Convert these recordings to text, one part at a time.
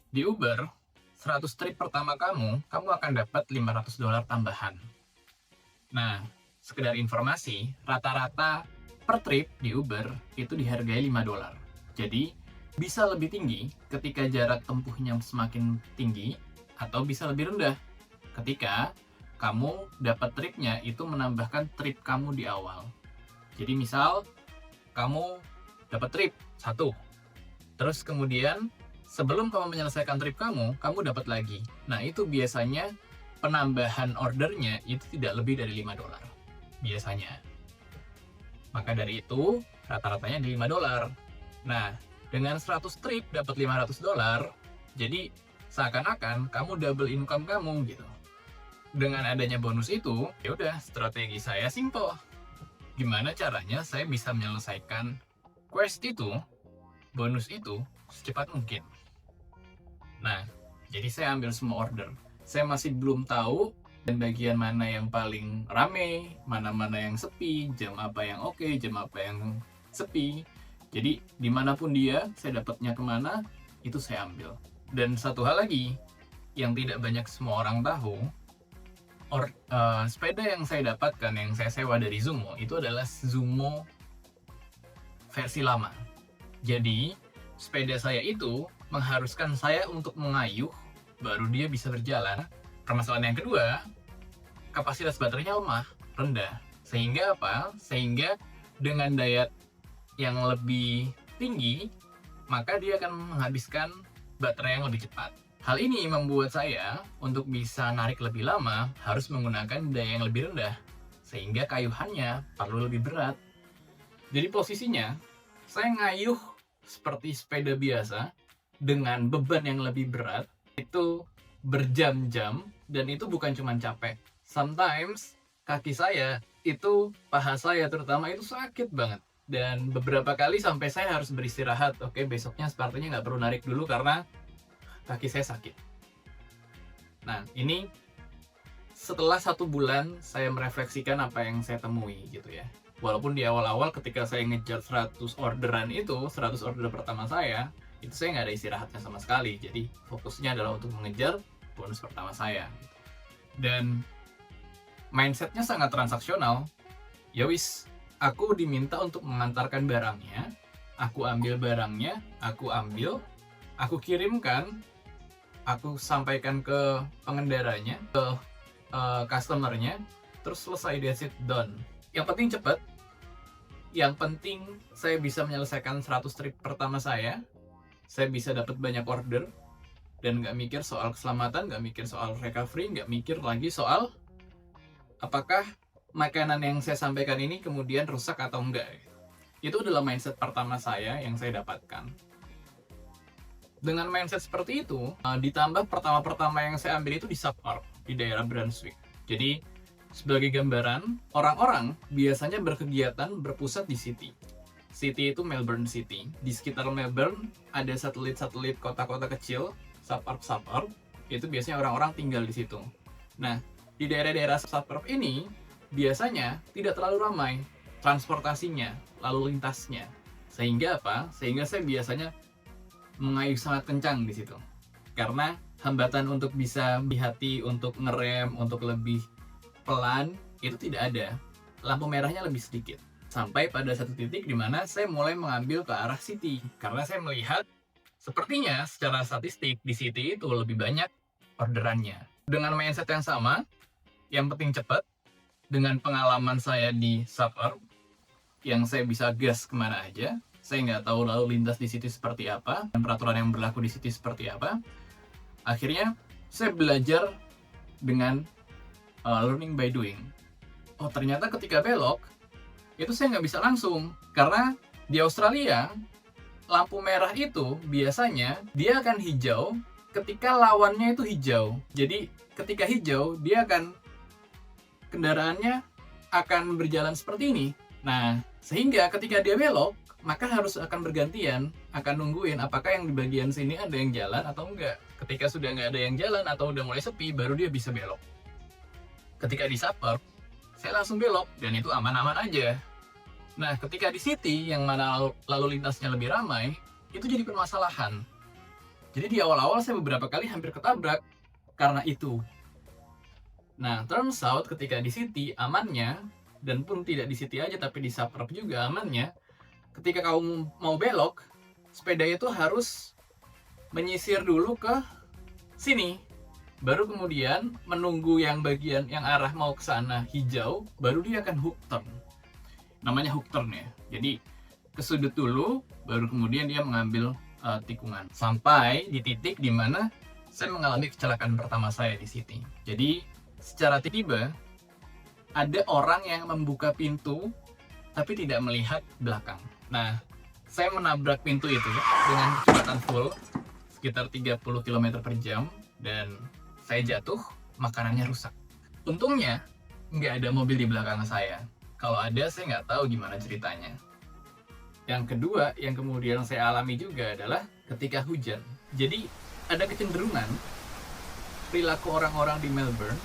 Di Uber, 100 trip pertama kamu akan dapat $500 tambahan. Nah, sekedar informasi, rata-rata per trip di Uber itu dihargai $5. Jadi, bisa lebih tinggi ketika jarak tempuhnya semakin tinggi, atau bisa lebih rendah ketika kamu dapat tripnya itu menambahkan trip kamu di awal. Jadi misal, kamu dapat trip 1, terus kemudian sebelum kamu menyelesaikan trip kamu dapat lagi. Nah, itu biasanya penambahan ordernya itu tidak lebih dari $5 biasanya. Maka dari itu, rata-ratanya di $5. Nah, dengan 100 trip dapat $500, jadi seakan-akan kamu double income kamu gitu. Dengan adanya bonus itu, ya udah, strategi saya simple. Gimana caranya saya bisa menyelesaikan quest itu, bonus itu, secepat mungkin. Nah, jadi saya ambil semua order. Saya masih belum tahu dan bagian mana yang paling rame, mana-mana yang sepi, jam apa yang oke, jam apa yang sepi. Jadi dimanapun dia, saya dapatnya kemana, itu saya ambil. Dan satu hal lagi, yang tidak banyak semua orang tahu, sepeda yang saya dapatkan, yang saya sewa dari Zumo, itu adalah Zumo versi lama. Jadi, sepeda saya itu mengharuskan saya untuk mengayuh, baru dia bisa berjalan. Permasalahan yang kedua, kapasitas baterainya lemah, rendah. Sehingga apa? Sehingga dengan daya yang lebih tinggi, maka dia akan menghabiskan baterai yang lebih cepat. Hal ini membuat saya untuk bisa narik lebih lama harus menggunakan daya yang lebih rendah, sehingga kayuhannya perlu lebih berat. Jadi posisinya, saya ngayuh seperti sepeda biasa dengan beban yang lebih berat, itu berjam-jam, dan itu bukan cuma capek. Sometimes kaki saya, itu paha saya terutama itu sakit banget. Dan beberapa kali sampai saya harus beristirahat. Oke, besoknya sepertinya nggak perlu narik dulu karena kaki saya sakit. Nah, ini setelah 1 bulan saya merefleksikan apa yang saya temui gitu ya. Walaupun di awal-awal ketika saya ngejar 100 orderan itu, 100 order pertama saya, itu saya nggak ada istirahatnya sama sekali. Jadi fokusnya adalah untuk mengejar bonus pertama saya. Dan mindsetnya sangat transaksional. Ya wis, aku diminta untuk mengantarkan barangnya, aku ambil barangnya, aku kirimkan, aku sampaikan ke pengendaranya, ke customernya, terus selesai, that's it, done. Yang penting cepat, yang penting saya bisa menyelesaikan 100 trip pertama saya bisa dapat banyak order, dan nggak mikir soal keselamatan, nggak mikir soal recovery, nggak mikir lagi soal apakah makanan yang saya sampaikan ini kemudian rusak atau enggak. Itu adalah mindset pertama saya yang saya dapatkan. Dengan mindset seperti itu, ditambah pertama-pertama yang saya ambil itu di suburb, di daerah Brunswick. Jadi, sebagai gambaran, orang-orang biasanya berkegiatan berpusat di city. City itu Melbourne City. Di sekitar Melbourne ada satelit-satelit kota-kota kecil, suburb-suburb. Itu biasanya orang-orang tinggal di situ. Nah, di daerah-daerah suburb ini biasanya tidak terlalu ramai transportasinya, lalu lintasnya. Sehingga apa? Sehingga saya biasanya mengayuh sangat kencang di situ. Karena hambatan untuk bisa hati untuk ngerem, untuk lebih pelan, itu tidak ada. Lampu merahnya lebih sedikit. Sampai pada satu titik di mana saya mulai mengambil ke arah city. Karena saya melihat, sepertinya secara statistik di city itu lebih banyak orderannya. Dengan mindset yang sama, yang penting cepat, dengan pengalaman saya di suburb, yang saya bisa gas kemana aja, saya nggak tahu lalu lintas di situ seperti apa, dan peraturan yang berlaku di situ seperti apa. Akhirnya, saya belajar dengan learning by doing. Oh, ternyata ketika belok, itu saya nggak bisa langsung. Karena di Australia, lampu merah itu biasanya dia akan hijau ketika lawannya itu hijau. Jadi, ketika hijau, kendaraannya akan berjalan seperti ini. Nah, sehingga ketika dia belok, maka harus akan bergantian, akan nungguin apakah yang di bagian sini ada yang jalan atau enggak. Ketika sudah nggak ada yang jalan atau udah mulai sepi, baru dia bisa belok. Ketika di suburb, saya langsung belok, dan itu aman-aman aja. Nah, ketika di city, yang mana lalu lintasnya lebih ramai, itu jadi permasalahan. Jadi di awal-awal saya beberapa kali hampir ketabrak karena itu. Nah, turns out ketika di city amannya, dan pun tidak di city aja tapi di suburb juga amannya, ketika kamu mau belok, sepeda itu harus menyisir dulu ke sini, baru kemudian menunggu yang bagian yang arah mau ke sana hijau, baru dia akan hook turn. Namanya hook turn ya. Jadi ke sudut dulu, baru kemudian dia mengambil tikungan. Sampai di titik dimana saya mengalami kecelakaan pertama saya di city. Jadi secara tiba-tiba ada orang yang membuka pintu tapi tidak melihat belakang. Nah, saya menabrak pintu itu dengan kecepatan full sekitar 30 km per jam dan saya jatuh, makanannya rusak. Untungnya nggak ada mobil di belakang saya. Kalau ada, saya nggak tahu gimana ceritanya. Yang kedua, yang kemudian saya alami juga adalah ketika hujan. Jadi ada kecenderungan perilaku orang-orang di Melbourne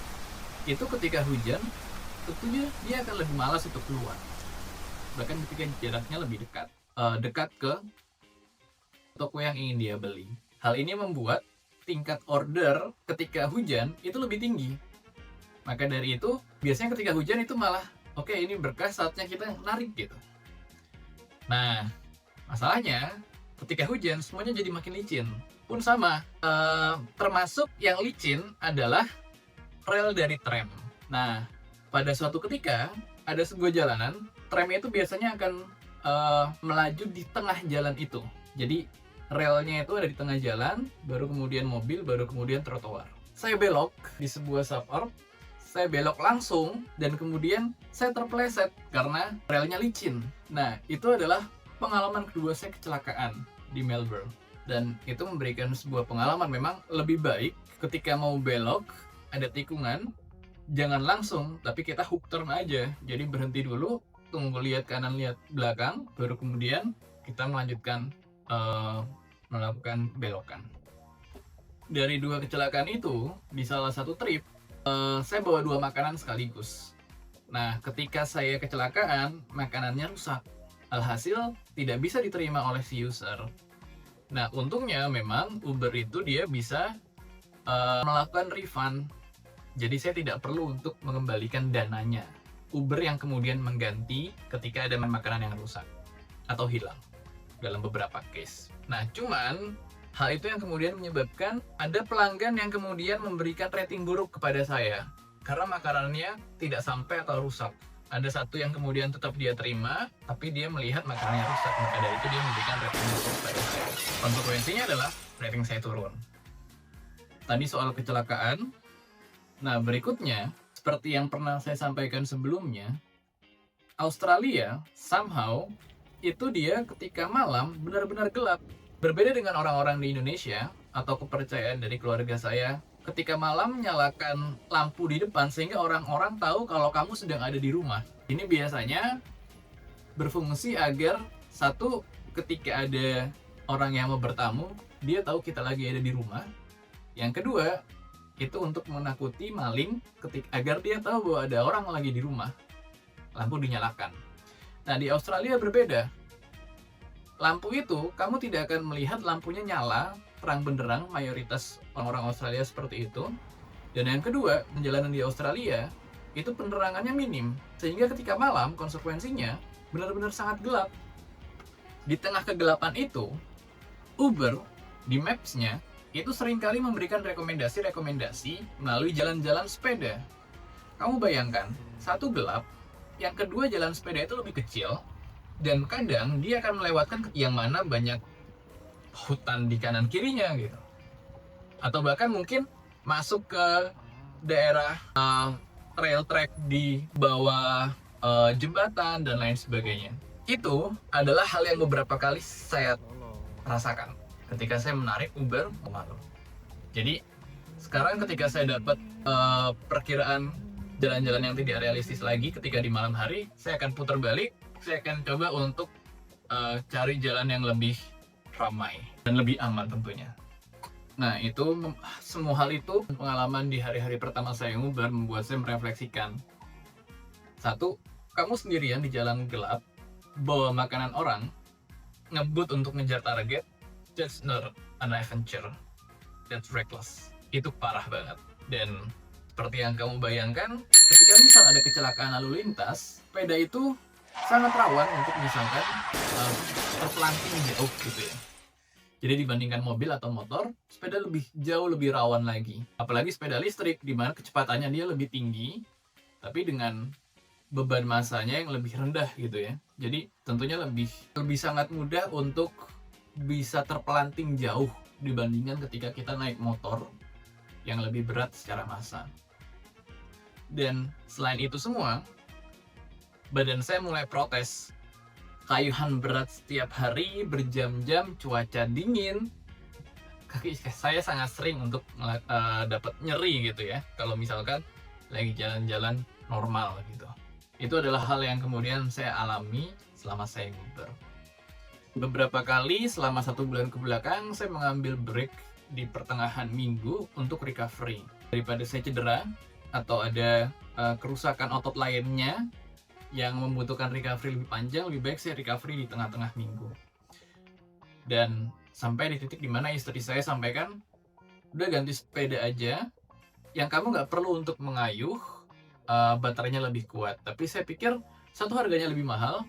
itu ketika hujan, tentunya dia akan lebih malas untuk keluar. Bahkan ketika jaraknya lebih dekat ke toko yang ingin dia beli. Hal ini membuat tingkat order ketika hujan itu lebih tinggi. Maka dari itu, biasanya ketika hujan itu malah, oke, ini berkah, saatnya kita narik gitu. Nah, masalahnya ketika hujan semuanya jadi makin licin. Pun sama, termasuk yang licin adalah rel dari tram. Nah, pada suatu ketika ada sebuah jalanan, tram itu biasanya akan melaju di tengah jalan itu. Jadi relnya itu ada di tengah jalan, baru kemudian mobil, baru kemudian trotoar. Saya belok di sebuah suburb, saya belok langsung, dan kemudian saya terpeleset karena relnya licin. Nah, itu adalah pengalaman kedua saya kecelakaan di Melbourne. Dan itu memberikan sebuah pengalaman memang lebih baik ketika mau belok, ada tikungan, jangan langsung, tapi kita hook turn aja. Jadi berhenti dulu, tunggu lihat kanan, lihat belakang, baru kemudian kita melanjutkan melakukan belokan. Dari dua kecelakaan itu, di salah satu trip, saya bawa 2 makanan sekaligus. Nah, ketika saya kecelakaan, makanannya rusak. Alhasil, tidak bisa diterima oleh si user. Nah, untungnya memang Uber itu dia bisa melakukan refund. Jadi saya tidak perlu untuk mengembalikan dananya. Uber yang kemudian mengganti ketika ada makanan yang rusak atau hilang dalam beberapa case. Nah, cuman hal itu yang kemudian menyebabkan ada pelanggan yang kemudian memberikan rating buruk kepada saya karena makanannya tidak sampai atau rusak. Ada satu yang kemudian tetap dia terima, tapi dia melihat makanannya rusak, maka dari itu dia memberikan rating buruk kepada saya. Konsekuensinya adalah rating saya turun. Tadi soal kecelakaan. Nah, berikutnya, seperti yang pernah saya sampaikan sebelumnya, Australia somehow itu dia ketika malam benar-benar gelap. Berbeda dengan orang-orang di Indonesia atau kepercayaan dari keluarga saya, ketika malam nyalakan lampu di depan sehingga orang-orang tahu kalau kamu sedang ada di rumah. Ini biasanya berfungsi agar satu, ketika ada orang yang mau bertamu, dia tahu kita lagi ada di rumah. Yang kedua, itu untuk menakuti maling agar dia tahu bahwa ada orang lagi di rumah. Lampu dinyalakan. Nah, di Australia berbeda. Lampu itu, kamu tidak akan melihat lampunya nyala, terang benderang, mayoritas orang-orang Australia seperti itu. Dan yang kedua, perjalanan di Australia, itu penerangannya minim. Sehingga ketika malam, konsekuensinya benar-benar sangat gelap. Di tengah kegelapan itu, Uber, di Maps-nya, itu seringkali memberikan rekomendasi melalui jalan-jalan sepeda. Kamu bayangkan, satu gelap, yang kedua jalan sepeda itu lebih kecil, dan kadang dia akan melewatkan yang mana banyak hutan di kanan kirinya gitu, atau bahkan mungkin masuk ke daerah rail track di bawah jembatan dan lain sebagainya. Itu adalah hal yang beberapa kali saya rasakan ketika saya menarik Uber kemarin. Jadi sekarang ketika saya dapat perkiraan jalan-jalan yang tidak realistis lagi ketika di malam hari, saya akan putar balik. Saya akan coba untuk cari jalan yang lebih ramai dan lebih aman tentunya. Nah, itu semua hal itu pengalaman di hari-hari pertama saya Uber membuat saya merefleksikan. Satu, kamu sendirian di jalan gelap, bawa makanan orang, ngebut untuk ngejar target, that's not an adventure that's reckless. Itu parah banget. Dan seperti yang kamu bayangkan, ketika misal ada kecelakaan lalu lintas, sepeda itu sangat rawan untuk misalkan terpelanting jauh gitu ya. Jadi dibandingkan mobil atau motor, sepeda jauh lebih rawan lagi. Apalagi sepeda listrik, di mana kecepatannya dia lebih tinggi, tapi dengan beban massanya yang lebih rendah gitu ya. Jadi tentunya lebih sangat mudah untuk bisa terpelanting jauh dibandingkan ketika kita naik motor yang lebih berat secara massa. Dan selain itu semua, badan saya mulai protes. Kayuhan berat setiap hari, berjam-jam, cuaca dingin. Kaki saya sangat sering untuk dapat nyeri gitu ya, kalau misalkan lagi jalan-jalan normal gitu. Itu adalah hal yang kemudian saya alami selama saya nguber. Beberapa kali selama 1 bulan ke belakang, saya mengambil break di pertengahan minggu untuk recovery. Daripada saya cedera atau ada kerusakan otot lainnya yang membutuhkan recovery lebih panjang, lebih baik saya recovery di tengah-tengah minggu. Dan sampai di titik dimana istri saya sampaikan, udah ganti sepeda aja, yang kamu nggak perlu untuk mengayuh, baterainya lebih kuat. Tapi saya pikir, satu, harganya lebih mahal,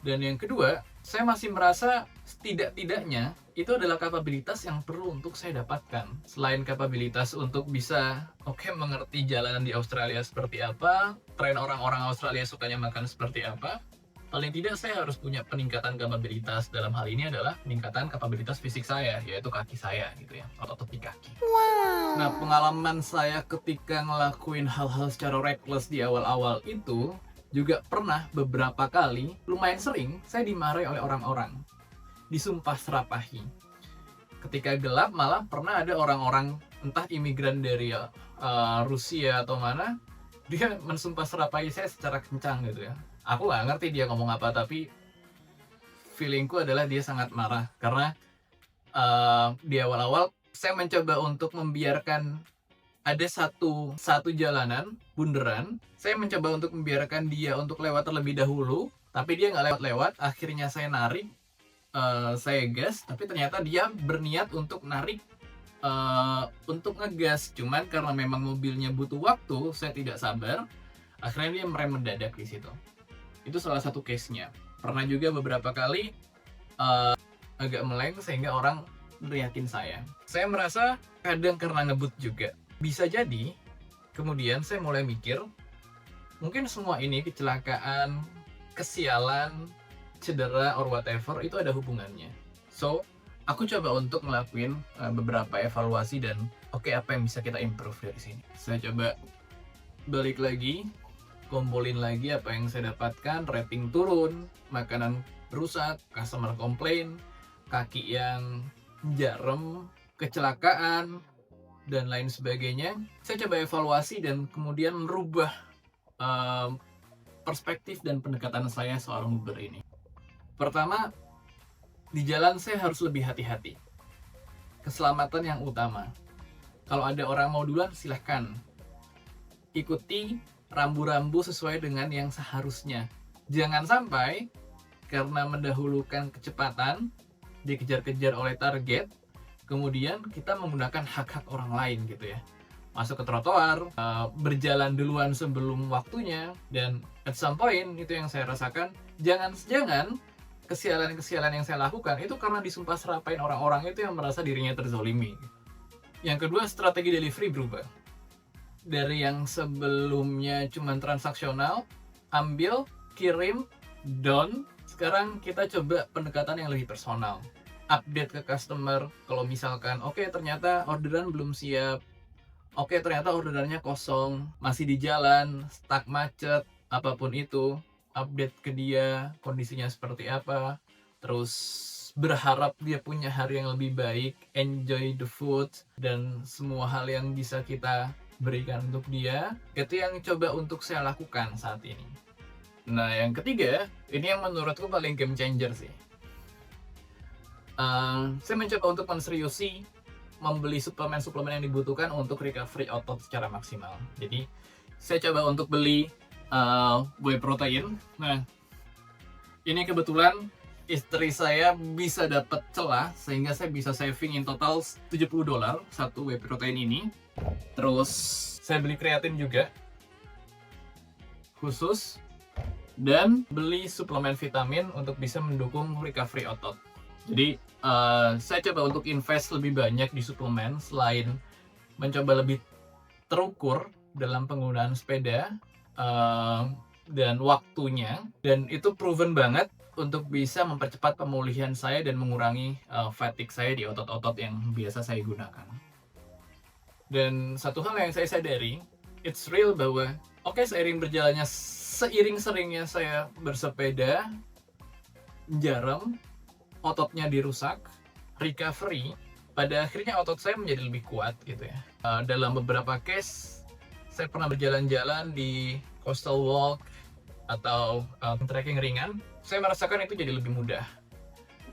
dan yang kedua, saya masih merasa setidak-tidaknya itu adalah kapabilitas yang perlu untuk saya dapatkan. Selain kapabilitas untuk bisa mengerti jalanan di Australia seperti apa, tren orang-orang Australia sukanya makan seperti apa, paling tidak saya harus punya peningkatan kapabilitas. Dalam hal ini adalah peningkatan kapabilitas fisik saya, yaitu kaki saya gitu ya, otot di kaki. Wow. Nah, pengalaman saya ketika ngelakuin hal-hal secara reckless di awal-awal itu juga pernah beberapa kali, lumayan sering, saya dimarahi oleh orang-orang, disumpah serapahi. Ketika gelap malah pernah ada orang-orang, entah imigran dari Rusia atau mana, dia mensumpah serapahi saya secara kencang gitu ya. Aku gak ngerti dia ngomong apa, tapi feelingku adalah dia sangat marah. Karena di awal-awal saya mencoba untuk membiarkan ada satu jalanan, bundaran, saya mencoba untuk membiarkan dia untuk lewat terlebih dahulu, tapi dia nggak lewat. Akhirnya saya narik, saya gas, tapi ternyata dia berniat untuk narik, untuk ngegas. Cuman karena memang mobilnya butuh waktu, saya tidak sabar, akhirnya dia merem mendadak di situ. Itu salah satu case-nya. Pernah juga beberapa kali agak meleng sehingga orang teriakin saya. Saya merasa kadang karena ngebut juga. Bisa jadi, kemudian saya mulai mikir, mungkin semua ini kecelakaan, kesialan, cedera, or whatever, itu ada hubungannya. So, aku coba untuk ngelakuin beberapa evaluasi dan apa yang bisa kita improve dari sini. Saya coba balik lagi, kumpulin lagi apa yang saya dapatkan, rating turun, makanan rusak, customer complain, kaki yang jarem, kecelakaan, dan lain sebagainya. Saya coba evaluasi dan kemudian merubah perspektif dan pendekatan saya soal Uber ini. Pertama, di jalan saya harus lebih hati-hati. Keselamatan yang utama. Kalau ada orang mau duluan, silahkan. Ikuti rambu-rambu sesuai dengan yang seharusnya. Jangan sampai karena mendahulukan kecepatan, dikejar-kejar oleh target, kemudian kita menggunakan hak-hak orang lain gitu ya. Masuk ke trotoar, berjalan duluan sebelum waktunya, dan at some point itu yang saya rasakan, jangan kesialan-kesialan yang saya lakukan itu karena disumpah serapain orang-orang itu yang merasa dirinya terzolimi. Yang kedua, strategi delivery berubah. Dari yang sebelumnya cuma transaksional, ambil, kirim, done, sekarang kita coba pendekatan yang lebih personal. Update ke customer, kalau misalkan ternyata orderan belum siap, ternyata orderannya kosong, masih di jalan, stuck macet, apapun itu, update ke dia kondisinya seperti apa, terus berharap dia punya hari yang lebih baik, enjoy the food, dan semua hal yang bisa kita berikan untuk dia. Itu yang coba untuk saya lakukan saat ini. Nah, yang ketiga, ini yang menurutku paling game changer sih. Saya mencoba untuk menseriusi membeli suplemen-suplemen yang dibutuhkan untuk recovery otot secara maksimal. Jadi, saya coba untuk beli whey protein. Nah, ini kebetulan istri saya bisa dapat celah sehingga saya bisa saving in total $70 satu whey protein ini. Terus saya beli kreatin juga khusus, dan beli suplemen vitamin untuk bisa mendukung recovery otot. Jadi saya coba untuk invest lebih banyak di suplemen selain mencoba lebih terukur dalam penggunaan sepeda dan waktunya, dan itu proven banget untuk bisa mempercepat pemulihan saya dan mengurangi fatigue saya di otot-otot yang biasa saya gunakan. Dan satu hal yang saya sadari, it's real bahwa seiring seringnya saya bersepeda, jarang ototnya dirusak, recovery, pada akhirnya otot saya menjadi lebih kuat gitu ya. Dalam beberapa case, saya pernah berjalan-jalan di coastal walk atau trekking ringan, saya merasakan itu jadi lebih mudah.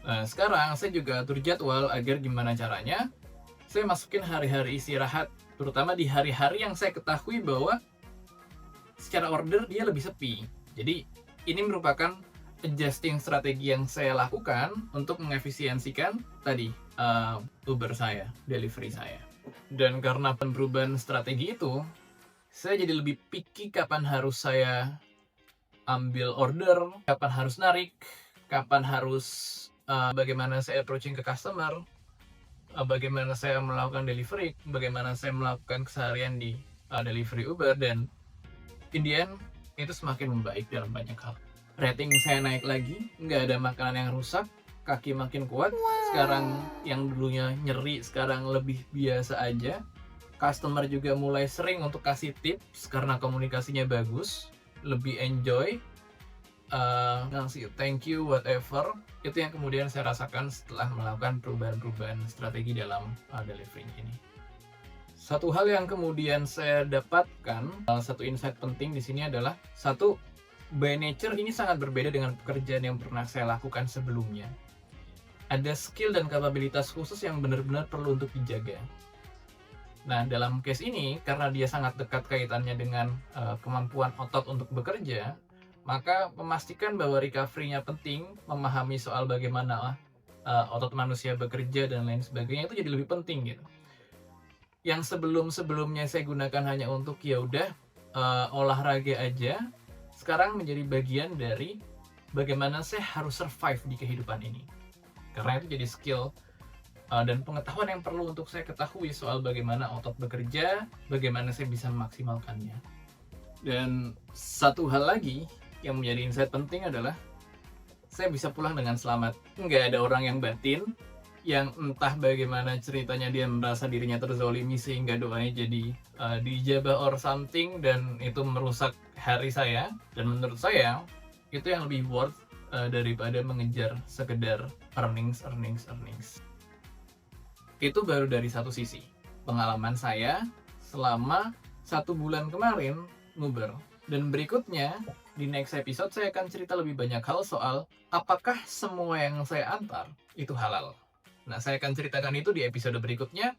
Nah, sekarang saya juga atur jadwal agar gimana caranya saya masukin hari-hari istirahat, terutama di hari-hari yang saya ketahui bahwa secara order dia lebih sepi. Jadi ini merupakan adjusting strategi yang saya lakukan untuk mengefisiensikan tadi Uber saya, delivery saya. Dan karena perubahan strategi itu, saya jadi lebih picky kapan harus saya ambil order, kapan harus narik, kapan harus bagaimana saya approaching ke customer, bagaimana saya melakukan delivery, bagaimana saya melakukan keseharian di delivery Uber, dan in the end itu semakin membaik dalam banyak hal. Rating saya naik lagi, nggak ada makanan yang rusak, kaki makin kuat. Sekarang yang dulunya nyeri sekarang lebih biasa aja. Customer juga mulai sering untuk kasih tips karena komunikasinya bagus, lebih enjoy, ngasih thank you whatever. Itu yang kemudian saya rasakan setelah melakukan perubahan-perubahan strategi dalam delivery ini. Satu hal yang kemudian saya dapatkan, satu insight penting di sini adalah, satu, by nature ini sangat berbeda dengan pekerjaan yang pernah saya lakukan sebelumnya. Ada skill dan kapabilitas khusus yang benar-benar perlu untuk dijaga. Nah, dalam case ini, karena dia sangat dekat kaitannya dengan kemampuan otot untuk bekerja, maka memastikan bahwa recovery-nya penting, memahami soal bagaimana otot manusia bekerja dan lain sebagainya itu jadi lebih penting gitu. Yang sebelum-sebelumnya saya gunakan hanya untuk ya udah olahraga aja, sekarang menjadi bagian dari bagaimana saya harus survive di kehidupan ini. Karena itu jadi skill dan pengetahuan yang perlu untuk saya ketahui soal bagaimana otot bekerja, bagaimana saya bisa memaksimalkannya. Dan satu hal lagi yang menjadi insight penting adalah saya bisa pulang dengan selamat. Nggak ada orang yang batin, yang entah bagaimana ceritanya dia merasa dirinya terzolimi sehingga doanya jadi dijabah or something, dan itu merusak hari saya. Dan menurut saya itu yang lebih worth daripada mengejar sekedar earnings. Itu baru dari satu sisi pengalaman saya selama 1 bulan kemarin nguber. Dan berikutnya di next episode saya akan cerita lebih banyak hal soal apakah semua yang saya antar itu halal. Nah, saya akan ceritakan itu di episode berikutnya.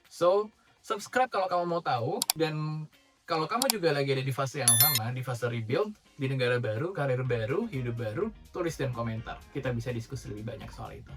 So, subscribe kalau kamu mau tahu. Dan kalau kamu juga lagi ada di fase yang sama, di fase rebuild, di negara baru, karir baru, hidup baru, tulis dan komentar. Kita bisa diskusi lebih banyak soal itu.